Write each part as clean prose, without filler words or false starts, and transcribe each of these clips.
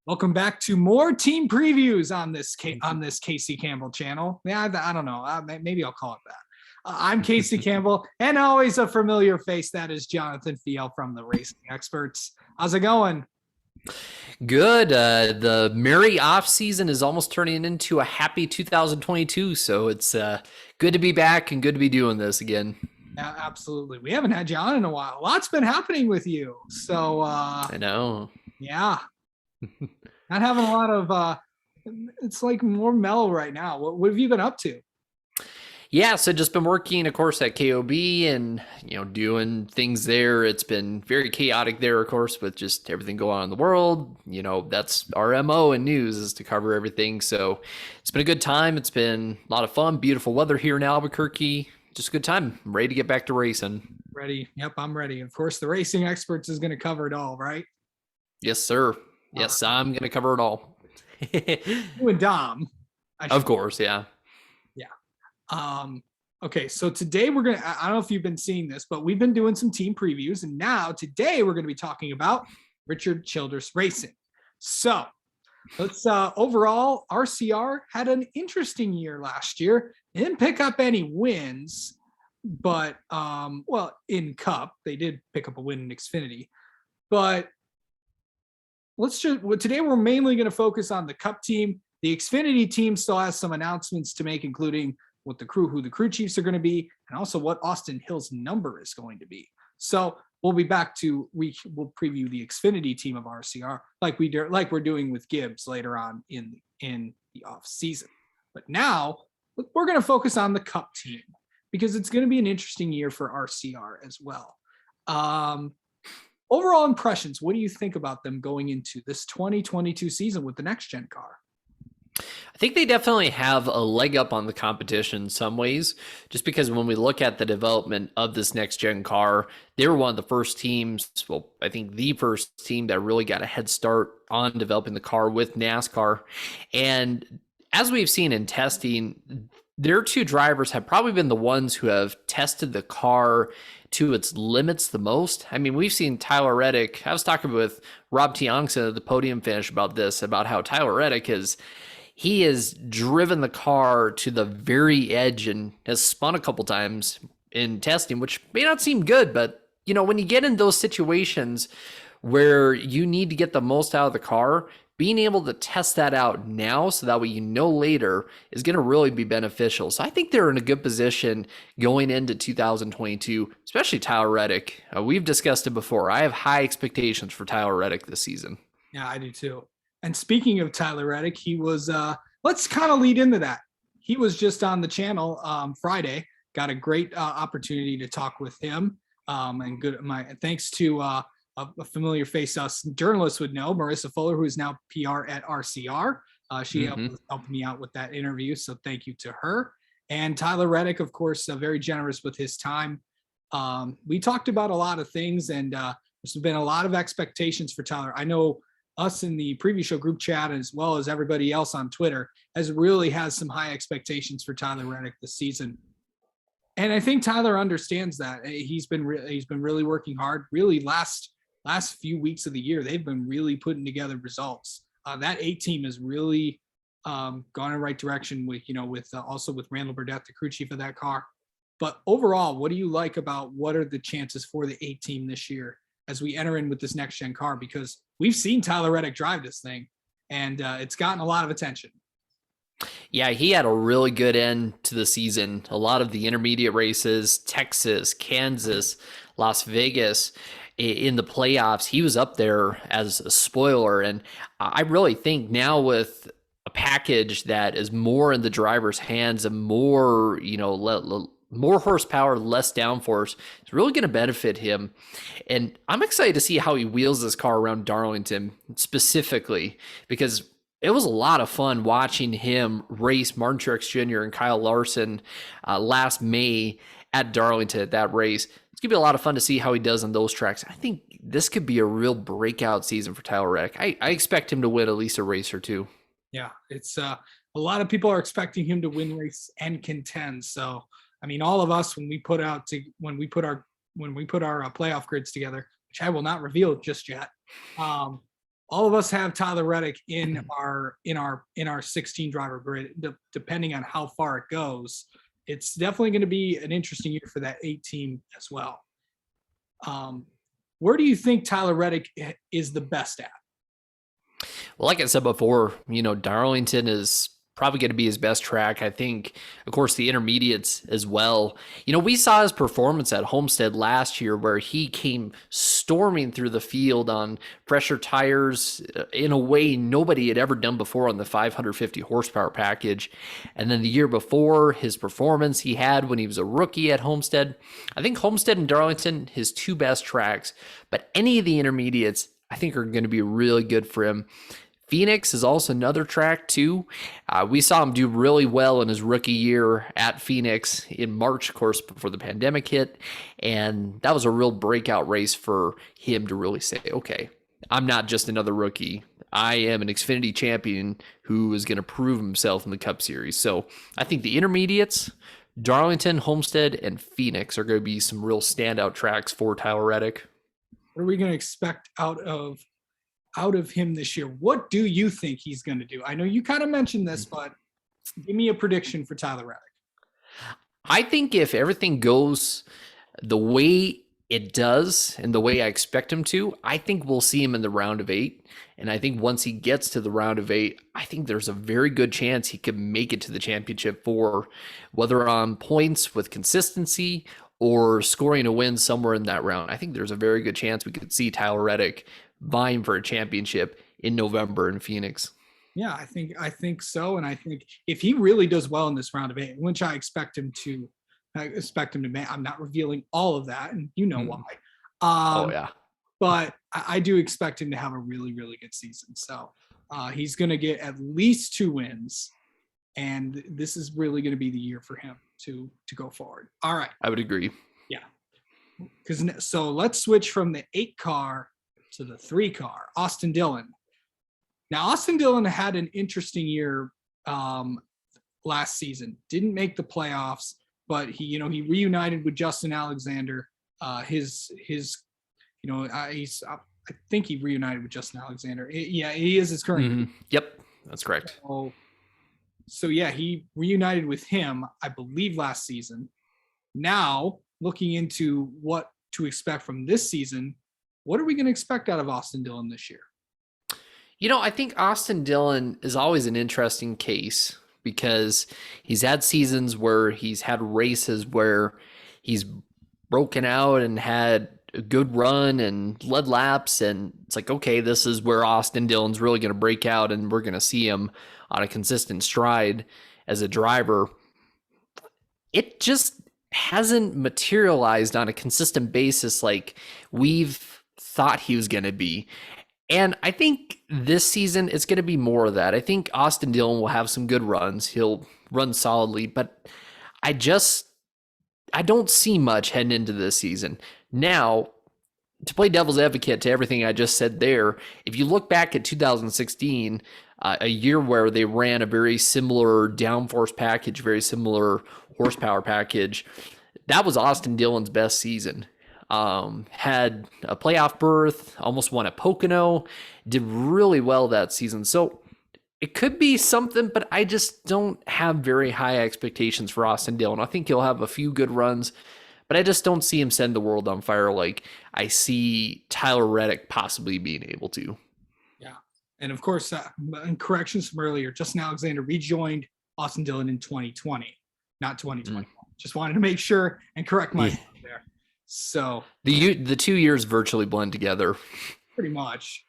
Welcome back to more team previews on this Casey Campbell channel. Yeah, I don't know. Maybe I'll call it that. I'm Casey Campbell, and always a familiar face. That is Jonathan Fjeld from the Racing Experts. How's it going? Good. The merry off season is almost turning into a happy 2022. So it's good to be back and good to be doing this again. Yeah, absolutely. We haven't had you on in a while. Lots been happening with you. So I know. yeah, not having a lot of. It's like more mellow right now. What have you been up to? Yeah, so just been working, of course, at KOB and doing things there. It's been very chaotic there, of course, with just everything going on in the world. That's our MO in news is to cover everything. So it's been a good time. It's been a lot of fun, beautiful weather here in Albuquerque. Just a good time. I'm ready to get back to racing. Ready? Yep, I'm ready. Of course, the Racing Experts is going to cover it all, right? Yes, sir. Yes, I'm going to cover it all. You and Dom. Of course, yeah. Yeah. Okay, so today I don't know if you've been seeing this, but we've been doing some team previews, and now today we're going to be talking about Richard Childress Racing. So let's overall, RCR had an interesting year last year. They didn't pick up any wins, but in Cup, they did pick up a win in Xfinity. But today we're mainly going to focus on the Cup team. The Xfinity team still has some announcements to make, including who the crew chiefs are going to be, and also what Austin Hill's number is going to be. So we'll be back we'll preview the Xfinity team of RCR like we're doing with Gibbs later on in the off season. But now we're going to focus on the Cup team because it's going to be an interesting year for RCR as well. Overall impressions, what do you think about them going into this 2022 season with the next gen car? I think they definitely have a leg up on the competition in some ways, just because when we look at the development of this next gen car, they were one of the first teams, well, I think the first team that really got a head start on developing the car with NASCAR. And as we've seen in testing, their two drivers have probably been the ones who have tested the car to its limits the most. I mean, we've seen Tyler Reddick. I was talking with Rob Tiongson at the podium finish about this, about how Tyler Reddick he has driven the car to the very edge and has spun a couple times in testing, which may not seem good, but when you get in those situations where you need to get the most out of the car, being able to test that out now so that way later is going to really be beneficial. So I think they're in a good position going into 2022, especially Tyler Reddick. We've discussed it before. I have high expectations for Tyler Reddick this season. Yeah, I do too. And speaking of Tyler Reddick, he was, let's kind of lead into that. He was just on the channel Friday, got a great opportunity to talk with him. Thanks to a familiar face us journalists would know, Marissa Fuller, who is now PR at RCR. She helped me out with that interview. So thank you to her. And Tyler Reddick, of course, very generous with his time. We talked about a lot of things, and there's been a lot of expectations for Tyler. I know us in the preview show group chat, as well as everybody else on Twitter, has some high expectations for Tyler Reddick this season. And I think Tyler understands that. He's been really working hard. Really, last few weeks of the year, they've been really putting together results. That 8 team has really gone in the right direction with also with Randall Burdett, the crew chief of that car. But overall, what do you like about what are the chances for the 8 team this year as we enter in with this next gen car? Because we've seen Tyler Reddick drive this thing, and it's gotten a lot of attention. Yeah, he had a really good end to the season. A lot of the intermediate races, Texas, Kansas, Las Vegas, in the playoffs, he was up there as a spoiler. And I really think now with a package that is more in the driver's hands and more, more horsepower, less downforce, it's really going to benefit him. And I'm excited to see how he wheels this car around Darlington specifically, because it was a lot of fun watching him race Martin Truex Jr. and Kyle Larson last May at Darlington at that race. It's going to be a lot of fun to see how he does on those tracks. I think this could be a real breakout season for Tyler Reddick. I expect him to win at least a race or two. Yeah, it's a lot of people are expecting him to win race and contend. So, I mean, all of us, when we put our playoff grids together, which I will not reveal just yet, all of us have Tyler Reddick in our 16 driver grid, depending on how far it goes. It's definitely going to be an interesting year for that 8 team as well. Where do you think Tyler Reddick is the best at? Well, like I said before, Darlington is probably going to be his best track. I think, of course, the intermediates as well. We saw his performance at Homestead last year where he came storming through the field on pressure tires in a way nobody had ever done before on the 550 horsepower package. And then the year before, his performance he had when he was a rookie at Homestead. I think Homestead and Darlington, his two best tracks, but any of the intermediates, I think are going to be really good for him. Phoenix is also another track too. We saw him do really well in his rookie year at Phoenix in March, of course, before the pandemic hit. And that was a real breakout race for him to really say, okay, I'm not just another rookie. I am an Xfinity champion who is going to prove himself in the Cup Series. So I think the intermediates, Darlington, Homestead, and Phoenix are going to be some real standout tracks for Tyler Reddick. What are we going to expect out of him this year? What do you think he's going to do? I know you kind of mentioned this, but give me a prediction for Tyler Reddick. I think if everything goes the way it does and the way I expect him to, I think we'll see him in the round of 8. And I think once he gets to the round of 8, I think there's a very good chance he could make it to the championship for whether on points with consistency or scoring a win somewhere in that round. I think there's a very good chance we could see Tyler Reddick vying for a championship in November in Phoenix. Yeah, I think so. And I think if he really does well in this round of 8, which I expect him to make, I'm not revealing all of that, and why. Oh yeah. But I do expect him to have a really, really good season. So he's going to get at least 2 wins, and this is really going to be the year for him to go forward. All right. I would agree. Yeah. So let's switch from the 8 car to the 3 car, Austin Dillon. Now, Austin Dillon had an interesting year last season. Didn't make the playoffs, but he reunited with Justin Alexander. I think he reunited with Justin Alexander. He is his current. Mm-hmm. Yep, that's correct. So yeah, he reunited with him, I believe, last season. Now, looking into what to expect from this season, what are we going to expect out of Austin Dillon this year? I think Austin Dillon is always an interesting case because he's had seasons where he's had races where he's broken out and had a good run and led laps. And it's like, okay, this is where Austin Dillon's really going to break out and we're going to see him on a consistent stride as a driver. It just hasn't materialized on a consistent basis like we've thought he was going to be. And I think this season it's going to be more of that. I think Austin Dillon will have some good runs. He'll run solidly, but I don't see much heading into this season. Now, to play devil's advocate to everything I just said there, if you look back at 2016, a year where they ran a very similar downforce package, very similar horsepower package, that was Austin Dillon's best season. Had a playoff berth, almost won at Pocono, did really well that season. So it could be something, but I just don't have very high expectations for Austin Dillon. I think he'll have a few good runs, but I just don't see him send the world on fire like I see Tyler Reddick possibly being able to. Yeah. And of course, in corrections from earlier, Justin Alexander rejoined Austin Dillon in 2020, not 2021. Just wanted to make sure and correct myself there. So the 2 years virtually blend together. Pretty much.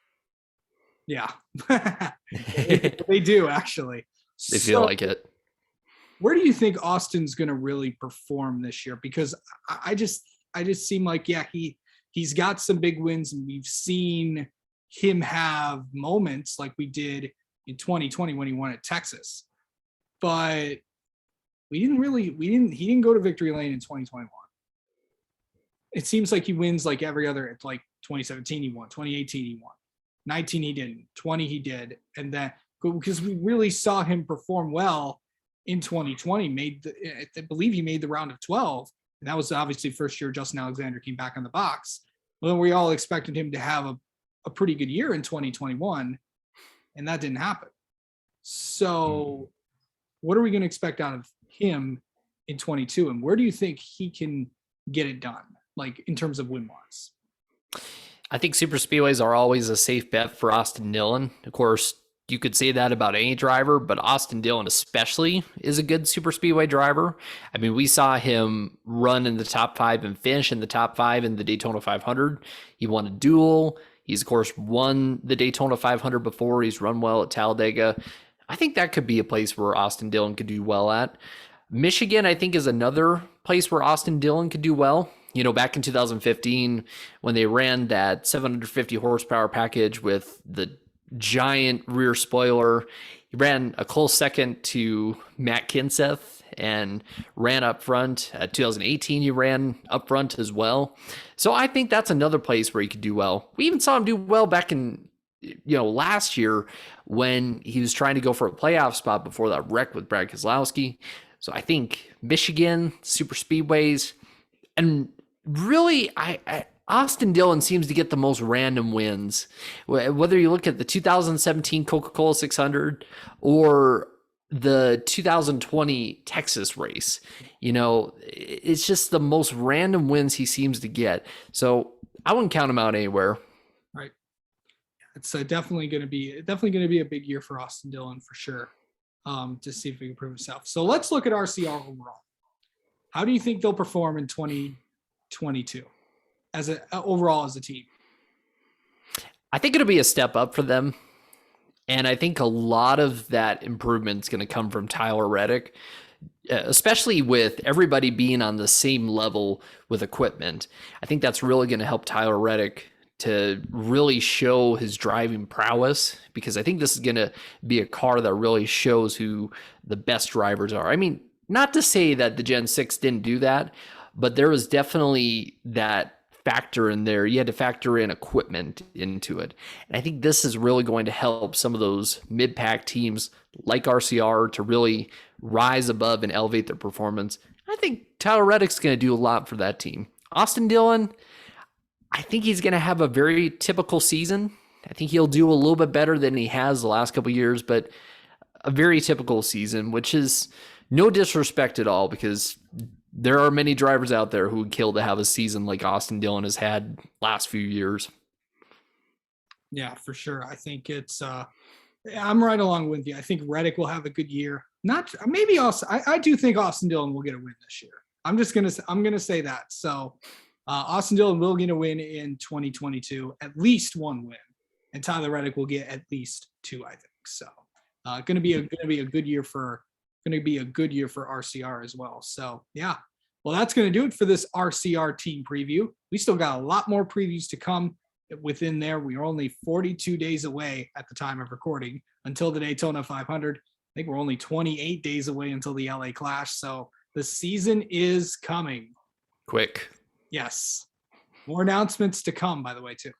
Yeah. They do, actually. They feel like it. Where do you think Austin's going to really perform this year? Because I just seem like, yeah, he's got some big wins, and we've seen him have moments like we did in 2020 when he won at Texas. But he didn't go to victory lane in 2021. It seems like he wins like every other. It's like 2017 he won, 2018 he won, 19 he didn't, 20 he did, and then because we really saw him perform well in 2020. I believe he made the round of 12, and that was obviously first year Justin Alexander came back on the box. Well, we all expected him to have a pretty good year in 2021, and that didn't happen. So what are we going to expect out of him in 22? And where do you think he can get it done, like in terms of win-wise? I think super speedways are always a safe bet for Austin Dillon. Of course, you could say that about any driver, but Austin Dillon especially is a good super speedway driver. I mean, we saw him run in the top 5 and finish in the top 5 in the Daytona 500. He won a duel. He's, of course, won the Daytona 500 before. He's run well at Talladega. I think that could be a place where Austin Dillon could do well at. Michigan, I think, is another place where Austin Dillon could do well. You know, back in 2015, when they ran that 750 horsepower package with the giant rear spoiler, he ran a close second to Matt Kenseth and ran up front. 2018, he ran up front as well. So I think that's another place where he could do well. We even saw him do well back in, last year when he was trying to go for a playoff spot before that wreck with Brad Keselowski. So I think Michigan, super speedways, and really, Austin Dillon seems to get the most random wins. Whether you look at the 2017 Coca-Cola 600 or the 2020 Texas race, it's just the most random wins he seems to get. So I wouldn't count him out anywhere. Right. It's definitely going to be a big year for Austin Dillon for sure. To see if he can prove himself. So let's look at RCR overall. How do you think they'll perform in 2022 overall as a team? I think it'll be a step up for them. And I think a lot of that improvement is going to come from Tyler Reddick, especially with everybody being on the same level with equipment. I think that's really going to help Tyler Reddick to really show his driving prowess, because I think this is going to be a car that really shows who the best drivers are. I mean, not to say that the Gen 6 didn't do that, but there was definitely that factor in there. You had to factor in equipment into it. And I think this is really going to help some of those mid-pack teams like RCR to really rise above and elevate their performance. I think Tyler Reddick's going to do a lot for that team. Austin Dillon, I think he's going to have a very typical season. I think he'll do a little bit better than he has the last couple of years, but a very typical season, which is no disrespect at all, because there are many drivers out there who would kill to have a season like Austin Dillon has had last few years. Yeah, for sure. I think I'm right along with you. I think Reddick will have a good year. I do think Austin Dillon will get a win this year. I'm going to say that. So Austin Dillon will get a win in 2022, at least one win, and Tyler Reddick will get at least 2, I think. So, going to be a good year for RCR as well. So, yeah. Well, that's going to do it for this RCR team preview. We still got a lot more previews to come within there. We are only 42 days away at the time of recording until the Daytona 500. I think we're only 28 days away until the LA Clash. So the season is coming. Quick. Yes. More announcements to come, by the way, too.